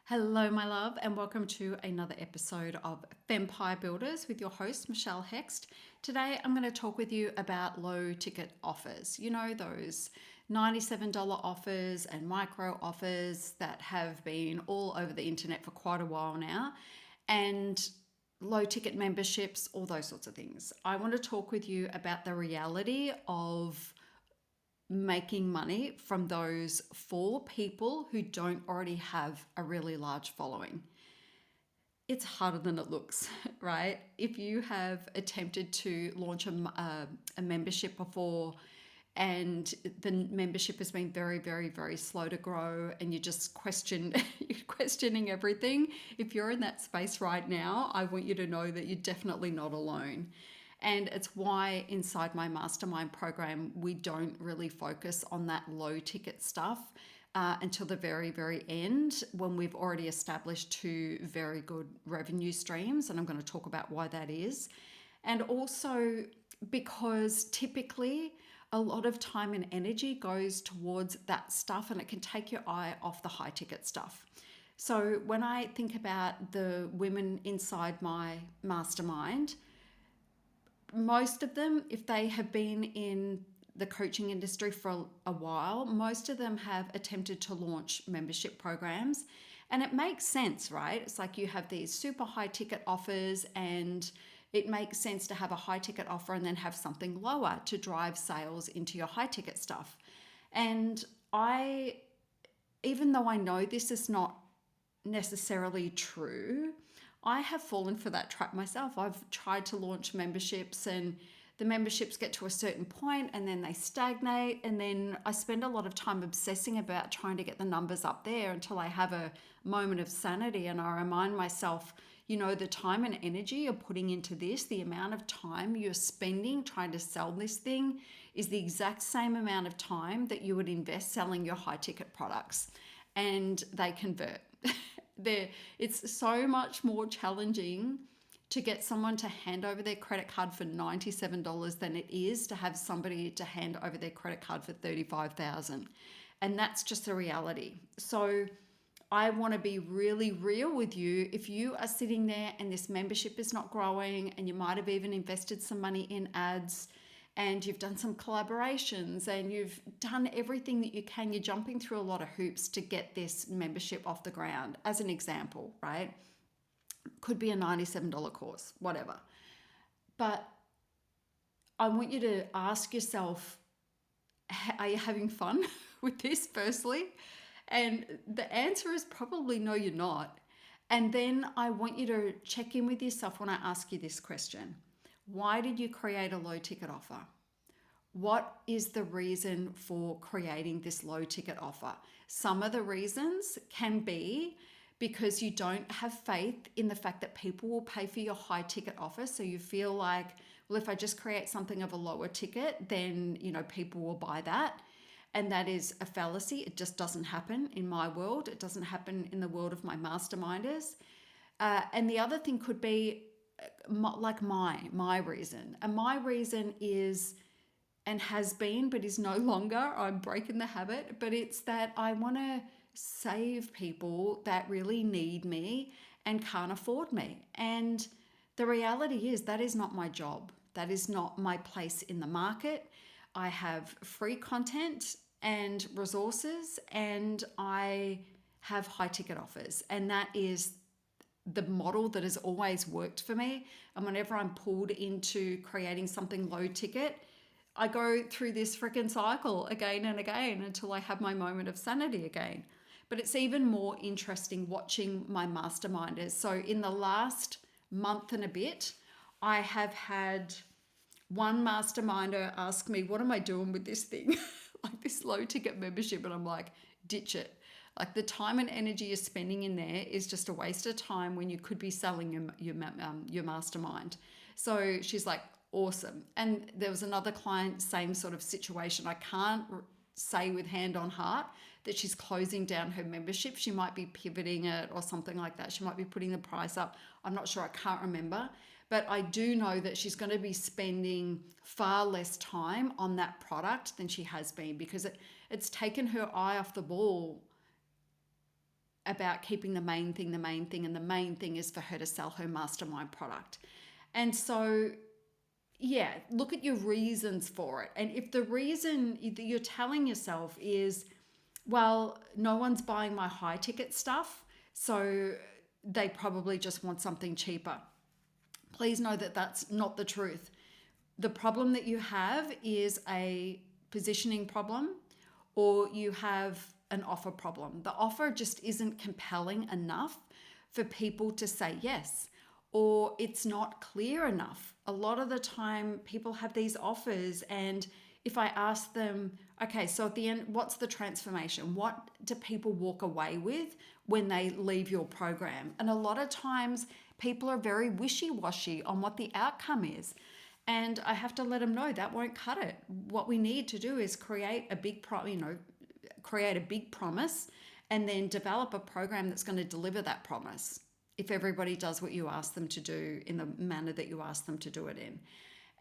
Hello, my love, and welcome to another episode of Vampire Builders with your host, Michelle Hext. Today, I'm going to talk with you about low ticket offers. You know, those $97 offers and micro offers that have been all over the internet for quite a while now, and low ticket memberships, all those sorts of things. I want to talk with you about the reality of making money from those for people who don't already have a really large following. It's harder than it looks, right? If you have attempted to launch a membership before and the membership has been very, very, very slow to grow and you just you're questioning everything, if you're in that space right now, I want you to know that you're definitely not alone. And it's why inside my mastermind program, we don't really focus on that low ticket stuff until the very, very end when we've already established two very good revenue streams. And I'm going to talk about why that is. And also because typically a lot of time and energy goes towards that stuff and it can take your eye off the high ticket stuff. So when I think about the women inside my mastermind, most of them, if they have been in the coaching industry for a while, most of them have attempted to launch membership programs. And it makes sense, right? It's like you have these super high ticket offers, and it makes sense to have a high ticket offer and then have something lower to drive sales into your high ticket stuff. And even though I know this is not necessarily true, I have fallen for that trap myself. I've tried to launch memberships and the memberships get to a certain point and then they stagnate. And then I spend a lot of time obsessing about trying to get the numbers up there until I have a moment of sanity and I remind myself, the time and energy you're putting into this, the amount of time you're spending trying to sell this thing is the exact same amount of time that you would invest selling your high ticket products, and they convert. It's so much more challenging to get someone to hand over their credit card for $97 than it is to have somebody to hand over their credit card for $35,000. And that's just a reality. So I want to be really real with you. If you are sitting there and this membership is not growing and you might have even invested some money in ads and you've done some collaborations and you've done everything that you can, you're jumping through a lot of hoops to get this membership off the ground, as an example, right? Could be a $97 course, whatever. But I want you to ask yourself, are you having fun with this firstly? And the answer is probably no, you're not. And then I want you to check in with yourself when I ask you this question. Why did you create a low ticket offer? What is the reason for creating this low ticket offer? Some of the reasons can be because you don't have faith in the fact that people will pay for your high ticket offer. So you feel like, well, if I just create something of a lower ticket, then, people will buy that. And that is a fallacy. It just doesn't happen in my world. It doesn't happen in the world of my masterminders. And the other thing could be like my reason. And my reason is, and has been, but is no longer, I'm breaking the habit, but it's that I want to save people that really need me and can't afford me. And the reality is that is not my job. That is not my place in the market. I have free content and resources, and I have high ticket offers. And that is the model that has always worked for me. And whenever I'm pulled into creating something low ticket, I go through this freaking cycle again and again until I have my moment of sanity again. But it's even more interesting watching my masterminders. So in the last month and a bit, I have had one masterminder ask me, what am I doing with this thing? Like this low ticket membership. And I'm like, ditch it. Like the time and energy you're spending in there is just a waste of time when you could be selling your mastermind. So she's like, awesome. And there was another client, same sort of situation. I can't say with hand on heart that she's closing down her membership. She might be pivoting it or something like that. She might be putting the price up. I'm not sure. I can't remember. But I do know that she's going to be spending far less time on that product than she has been because it's taken her eye off the ball about keeping the main thing, and the main thing is for her to sell her mastermind product. And so, yeah, look at your reasons for it. And if the reason that you're telling yourself is, well, no one's buying my high ticket stuff, so they probably just want something cheaper. Please know that that's not the truth. The problem that you have is a positioning problem, or you have an offer problem. The offer just isn't compelling enough for people to say yes, or it's not clear enough. A lot of the time, people have these offers, and if I ask them, okay, so at the end, what's the transformation? What do people walk away with when they leave your program? And a lot of times, people are very wishy-washy on what the outcome is. And I have to let them know that won't cut it. What we need to do is create a big promise, and then develop a program that's going to deliver that promise if everybody does what you ask them to do in the manner that you ask them to do it in.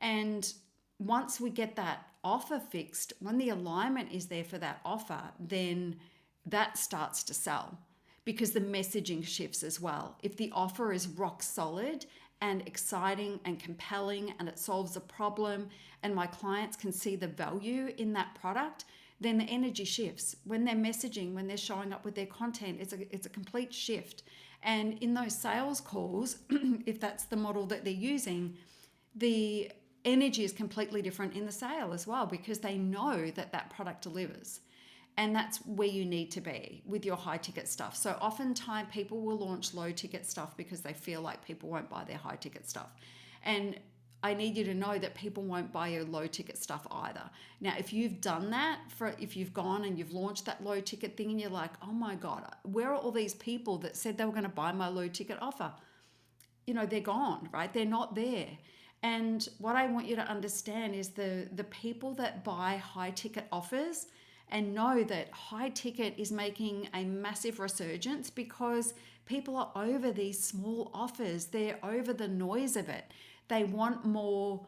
And once we get that offer fixed, when the alignment is there for that offer, then that starts to sell, because the messaging shifts as well. If the offer is rock solid and exciting and compelling, and it solves a problem, and my clients can see the value in that product, then the energy shifts. When they're messaging, when they're showing up with their content, it's a complete shift. And in those sales calls, if that's the model that they're using, the energy is completely different in the sale as well, because they know that that product delivers. And that's where you need to be with your high ticket stuff. So oftentimes people will launch low ticket stuff because they feel like people won't buy their high ticket stuff. And I need you to know that people won't buy your low ticket stuff either. Now, if you've done that, if you've gone and you've launched that low ticket thing and you're like, oh my God, where are all these people that said they were going to buy my low ticket offer? They're gone, right? They're not there. And what I want you to understand is the people that buy high ticket offers and know that high ticket is making a massive resurgence because people are over these small offers. They're over the noise of it. They want more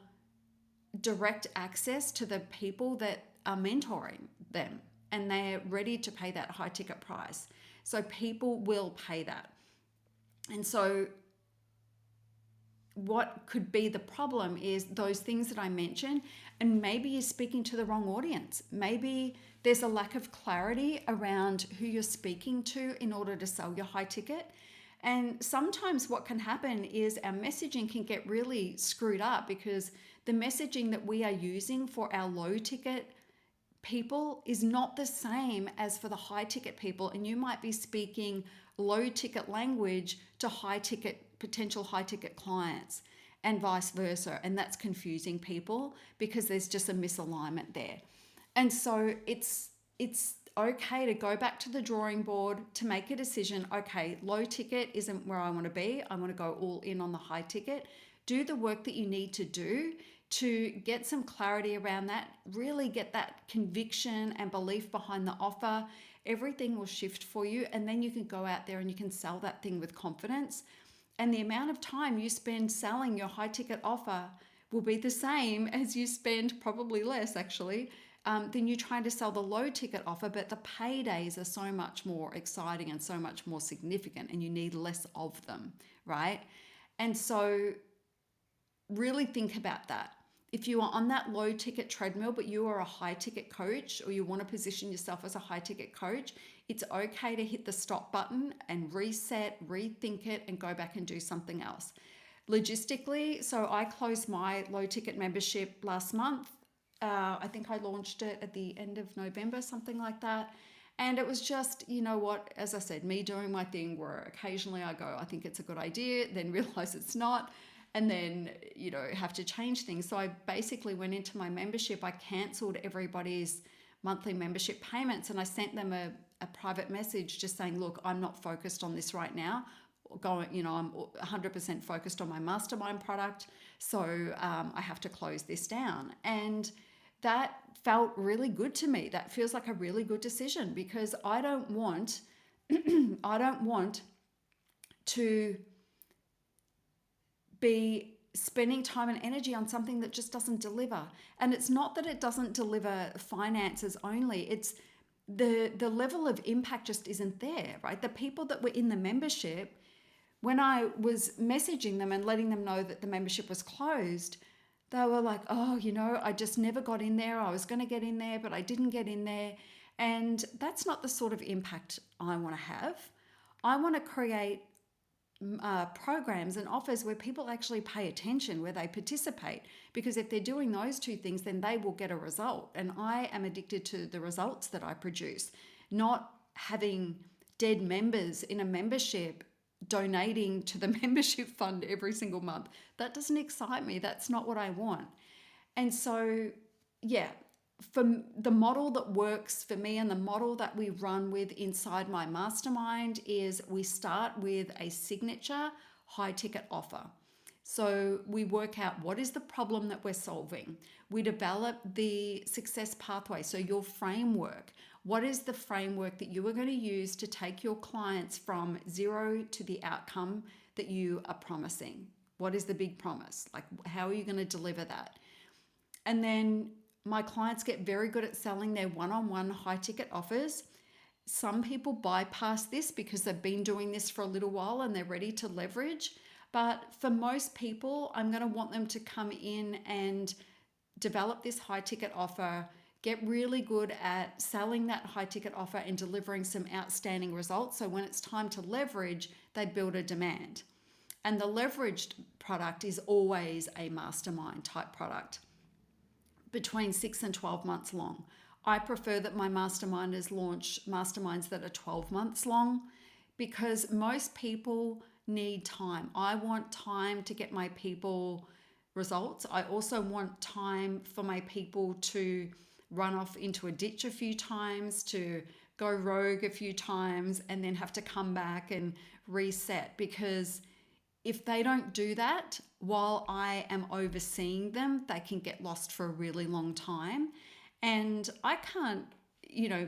direct access to the people that are mentoring them, and they're ready to pay that high ticket price. So people will pay that. And so what could be the problem is those things that I mentioned, and maybe you're speaking to the wrong audience. Maybe there's a lack of clarity around who you're speaking to in order to sell your high ticket. And sometimes what can happen is our messaging can get really screwed up, because the messaging that we are using for our low ticket people is not the same as for the high ticket people. And you might be speaking low ticket language to potential high ticket clients, and vice versa. And that's confusing people because there's just a misalignment there. And so it's okay to go back to the drawing board to make a decision. Okay, low ticket isn't where I want to be. I want to go all in on the high ticket. Do the work that you need to do to get some clarity around that, really get that conviction and belief behind the offer. Everything will shift for you, and then you can go out there and you can sell that thing with confidence. And the amount of time you spend selling your high ticket offer will be the same as you spend, probably less actually, than you trying to sell the low ticket offer, but the paydays are so much more exciting and so much more significant, and you need less of them, right? And so really think about that. If you are on that low ticket treadmill, but you are a high ticket coach, or you want to position yourself as a high ticket coach, it's okay to hit the stop button and reset, rethink it, and go back and do something else. Logistically, so I closed my low ticket membership last month. I think I launched it at the end of November, something like that. And it was just, as I said, me doing my thing where occasionally I go, I think it's a good idea, then realize it's not, and then, have to change things. So I basically went into my membership. I canceled everybody's monthly membership payments, and I sent them a private message just saying, look, I'm not focused on this right now. I'm 100% focused on my mastermind product. So I have to close this down. And that felt really good to me. That feels like a really good decision, because I don't want to be spending time and energy on something that just doesn't deliver. And it's not that it doesn't deliver finances only. It's the level of impact just isn't there, right? The people that were in the membership, when I was messaging them and letting them know that the membership was closed, they were like, oh, I just never got in there. I was going to get in there, but I didn't get in there. And that's not the sort of impact I want to have. I want to create programs and offers where people actually pay attention, where they participate. Because if they're doing those two things, then they will get a result. And I am addicted to the results that I produce, not having dead members in a membership donating to the membership fund every single month. That doesn't excite me. That's not what I want. And so, yeah, for the model that works for me and the model that we run with inside my mastermind is we start with a signature high ticket offer. So we work out what is the problem that we're solving. We develop the success pathway, so your framework. What is the framework that you are going to use to take your clients from zero to the outcome that you are promising? What is the big promise? Like, how are you going to deliver that? And then my clients get very good at selling their one-on-one high ticket offers. Some people bypass this because they've been doing this for a little while and they're ready to leverage. But for most people, I'm going to want them to come in and develop this high ticket offer, get really good at selling that high ticket offer and delivering some outstanding results. So when it's time to leverage, they build a demand. And the leveraged product is always a mastermind type product, between 6 and 12 months long. I prefer that my masterminders launch masterminds that are 12 months long because most people need time. I want time to get my people results. I also want time for my people to run off into a ditch a few times, to go rogue a few times, and then have to come back and reset. Because if they don't do that while I am overseeing them, they can get lost for a really long time. And I can't,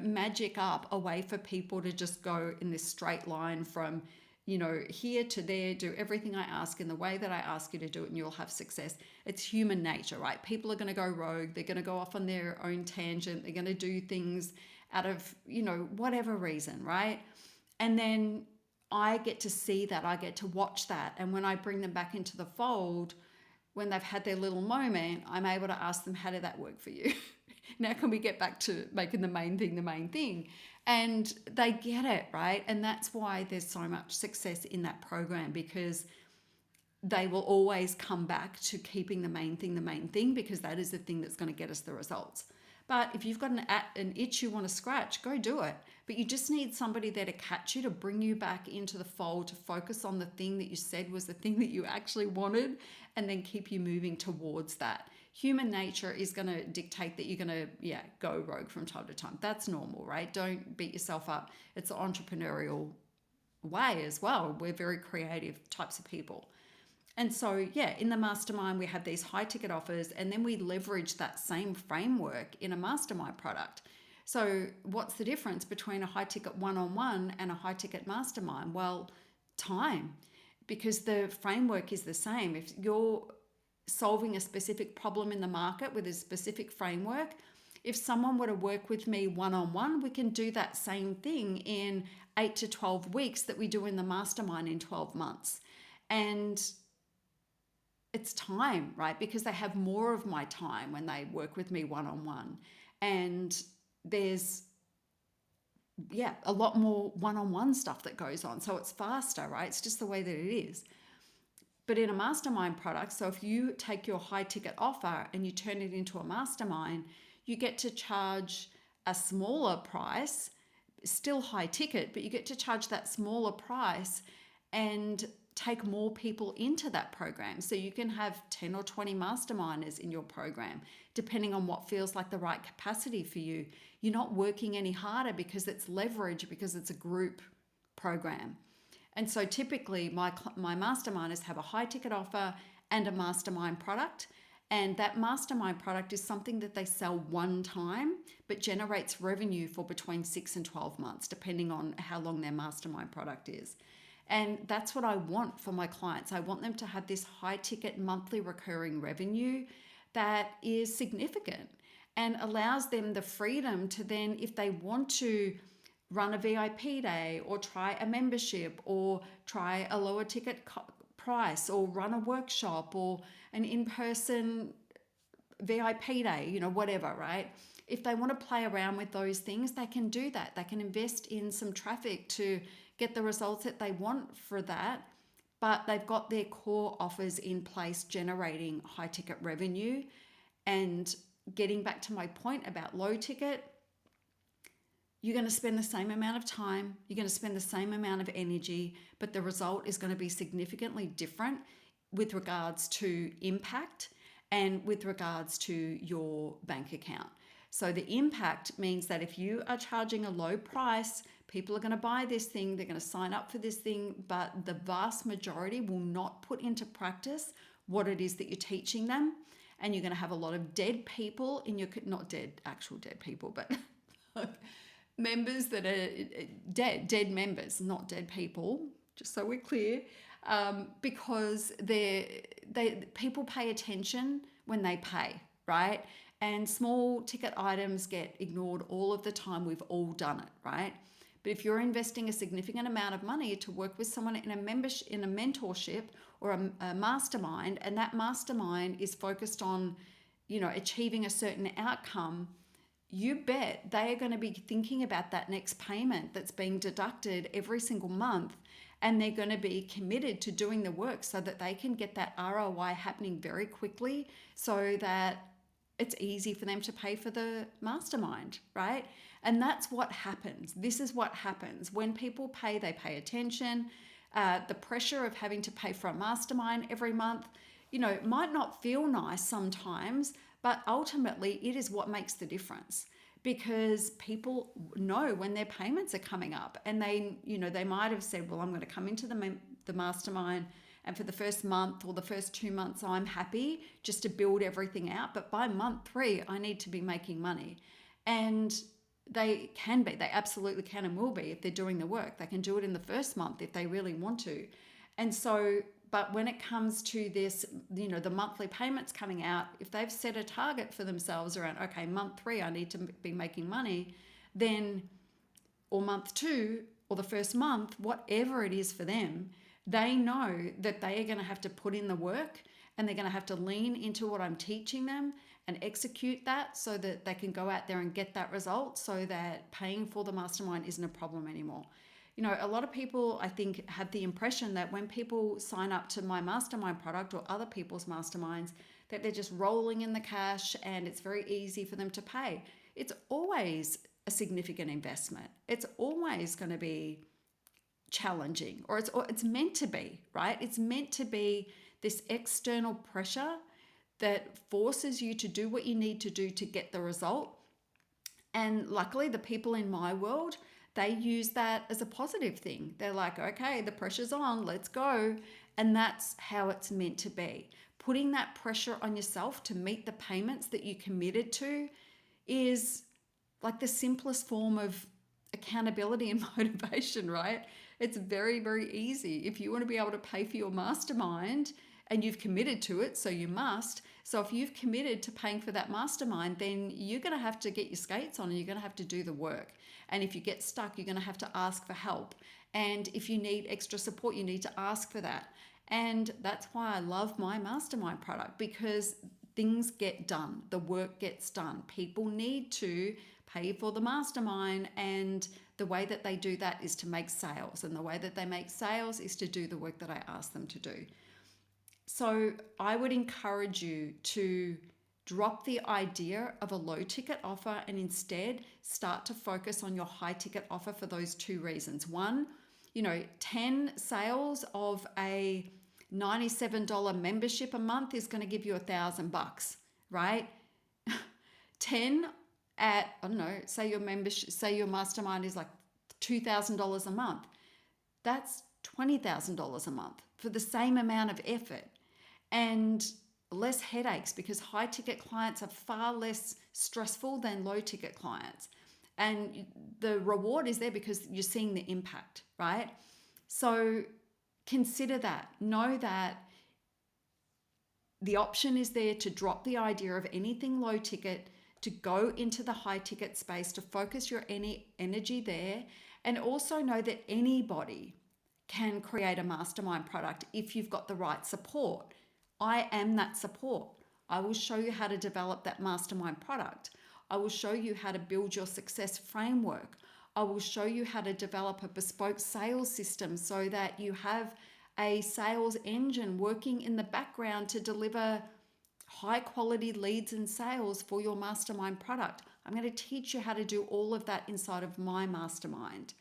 magic up a way for people to just go in this straight line from, here to there, do everything I ask in the way that I ask you to do it and you'll have success. It's human nature, right? People are going to go rogue. They're going to go off on their own tangent. They're going to do things out of, whatever reason, right? And then I get to see that. I get to watch that. And when I bring them back into the fold, when they've had their little moment, I'm able to ask them, how did that work for you? Now can we get back to making the main thing? And they get it, right? And that's why there's so much success in that program, because they will always come back to keeping the main thing, because that is the thing that's going to get us the results. But if you've got an itch you want to scratch, go do it. But you just need somebody there to catch you, to bring you back into the fold, to focus on the thing that you said was the thing that you actually wanted, and then keep you moving towards that. Human nature is going to dictate that you're going to, go rogue from time to time. That's normal, right? Don't beat yourself up. It's an entrepreneurial way as well. We're very creative types of people. And so, in the mastermind, we have these high ticket offers, and then we leverage that same framework in a mastermind product. So what's the difference between a high ticket one-on-one and a high ticket mastermind? Well, time, because the framework is the same. If you're solving a specific problem in the market with a specific framework, if someone were to work with me one-on-one, we can do that same thing in 8 to 12 weeks that we do in the mastermind in 12 months. And it's time, right? Because they have more of my time when they work with me one-on-one. And there's, a lot more one-on-one stuff that goes on. So it's faster, right? It's just the way that it is. But in a mastermind product, so if you take your high ticket offer and you turn it into a mastermind, you get to charge a smaller price, still high ticket, but you get to charge that smaller price and take more people into that program. So you can have 10 or 20 masterminders in your program, depending on what feels like the right capacity for you. You're not working any harder because it's leverage, because it's a group program. And so typically my masterminders have a high ticket offer and a mastermind product. And that mastermind product is something that they sell one time, but generates revenue for between 6 and 12 months, depending on how long their mastermind product is. And that's what I want for my clients. I want them to have this high ticket monthly recurring revenue that is significant. and allows them the freedom to then, if they want to run a VIP day or try a membership or try a lower ticket price or run a workshop or an in-person VIP day, whatever, right? If they want to play around with those things, they can do that. They can invest in some traffic to get the results that they want for that, but they've got their core offers in place generating high ticket revenue. And getting back to my point about low ticket, you're going to spend the same amount of time, you're going to spend the same amount of energy, but the result is going to be significantly different with regards to impact and with regards to your bank account. So the impact means that if you are charging a low price, people are going to buy this thing, they're going to sign up for this thing, but the vast majority will not put into practice what it is that you're teaching them. And you're going to have a lot of dead people in your, not dead, actual dead people, but members that are dead members, not dead people, just so we're clear, because people pay attention when they pay, right? And small ticket items get ignored all of the time. We've all done it, right? But if you're investing a significant amount of money to work with someone in a membership, in a mentorship or a mastermind, and that mastermind is focused on, achieving a certain outcome, you bet they are going to be thinking about that next payment that's being deducted every single month, and they're going to be committed to doing the work so that they can get that ROI happening very quickly so that it's easy for them to pay for the mastermind, right? And that's what happens. This is what happens. When people pay, they pay attention. The pressure of having to pay for a mastermind every month, might not feel nice sometimes, but ultimately it is what makes the difference, because people know when their payments are coming up, and they might have said, well, I'm going to come into the mastermind, and for the first month or the first 2 months, I'm happy just to build everything out. But by month 3, I need to be making money. And they absolutely can and will be if they're doing the work. They can do it in the first month if they really want to. And so, but when it comes to this, the monthly payments coming out, if they've set a target for themselves around, okay, month 3, I need to be making money, then, or month 2, or the first month, whatever it is for them, they know that they are going to have to put in the work, and they're going to have to lean into what I'm teaching them and execute that so that they can go out there and get that result, so that paying for the mastermind isn't a problem anymore. A lot of people, I think, have the impression that when people sign up to my mastermind product or other people's masterminds, that they're just rolling in the cash and it's very easy for them to pay. It's always a significant investment. It's always going to be challenging, or it's meant to be, right? It's meant to be this external pressure that forces you to do what you need to do to get the result. And luckily, the people in my world, they use that as a positive thing. They're like, okay, the pressure's on, let's go. And that's how it's meant to be. Putting that pressure on yourself to meet the payments that you committed to is like the simplest form of accountability and motivation, right? It's very, very easy. If you want to be able to pay for your mastermind, and you've committed to it, so you must. So if you've committed to paying for that mastermind, then you're going to have to get your skates on and you're going to have to do the work. And if you get stuck, you're going to have to ask for help. And if you need extra support, you need to ask for that. And that's why I love my mastermind product, because things get done, the work gets done. People need to pay for the mastermind, and the way that they do that is to make sales. And the way that they make sales is to do the work that I ask them to do. So I would encourage you to drop the idea of a low ticket offer and instead start to focus on your high ticket offer for those 2 reasons. One, 10 sales of a $97 membership a month is going to give you $1,000, right? 10 at, I don't know, say your mastermind is like $2,000 a month. That's $20,000 a month for the same amount of effort and less headaches, because high ticket clients are far less stressful than low ticket clients. And the reward is there because you're seeing the impact, right? So consider that. Know that the option is there to drop the idea of anything low ticket, to go into the high ticket space, to focus your energy there, and also know that anybody can create a mastermind product if you've got the right support. I am that support. I will show you how to develop that mastermind product. I will show you how to build your success framework. I will show you how to develop a bespoke sales system so that you have a sales engine working in the background to deliver high quality leads and sales for your mastermind product. I'm going to teach you how to do all of that inside of my mastermind.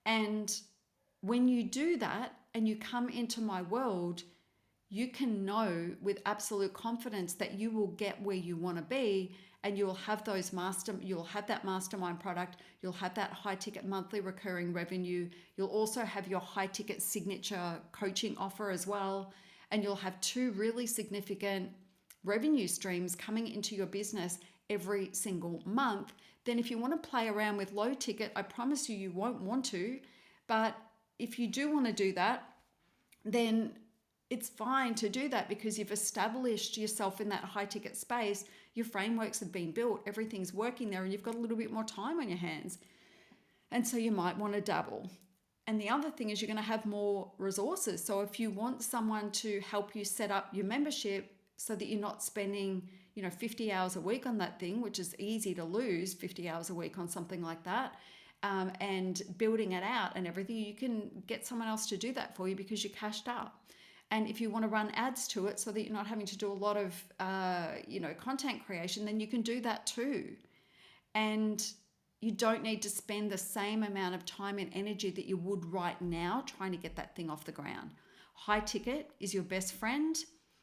And when you do that and you come into my world, you can know with absolute confidence that you will get where you want to be, and you'll have you'll have that mastermind product, you'll have that high ticket monthly recurring revenue, you'll also have your high ticket signature coaching offer as well, and you'll have two really significant revenue streams coming into your business every single month. Then if you want to play around with low ticket, I promise you won't want to, but if you do want to do that, then it's fine to do that because you've established yourself in that high ticket space. Your frameworks have been built, everything's working there, and you've got a little bit more time on your hands. And so you might want to dabble. And the other thing is you're going to have more resources. So if you want someone to help you set up your membership so that you're not spending, 50 hours a week on that thing, which is easy to lose 50 hours a week on something like that, and building it out and everything, you can get someone else to do that for you because you're cashed up. And if you want to run ads to it so that you're not having to do a lot of, content creation, then you can do that too. And you don't need to spend the same amount of time and energy that you would right now trying to get that thing off the ground. High ticket is your best friend.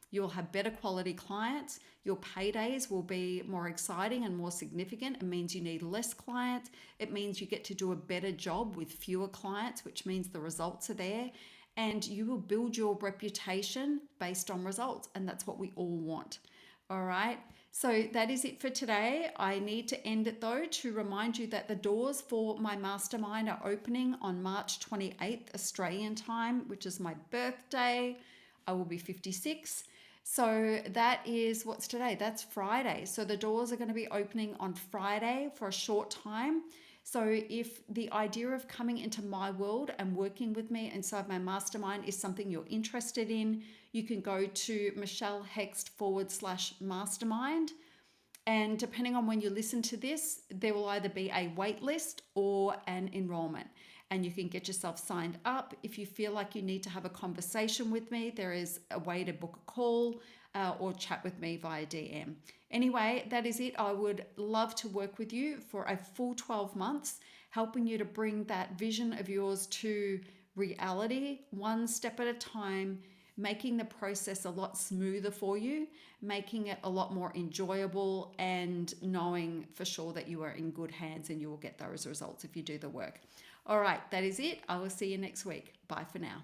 You'll have better quality clients. Your paydays will be more exciting and more significant. It means you need less clients. It means you get to do a better job with fewer clients, which means the results are there. And you will build your reputation based on results. And that's what we all want. All right. So that is it for today. I need to end it though to remind you that the doors for my mastermind are opening on March 28th Australian time, which is my birthday. I will be 56. So that is, what's today? That's Friday. So the doors are going to be opening on Friday for a short time. So if the idea of coming into my world and working with me inside my mastermind is something you're interested in, you can go to michellehext.com/mastermind. And depending on when you listen to this, there will either be a wait list or an enrollment. And you can get yourself signed up. If you feel like you need to have a conversation with me, there is a way to book a call or chat with me via DM. Anyway, that is it. I would love to work with you for a full 12 months, helping you to bring that vision of yours to reality, one step at a time, making the process a lot smoother for you, making it a lot more enjoyable, and knowing for sure that you are in good hands and you will get those results if you do the work. All right, that is it. I will see you next week. Bye for now.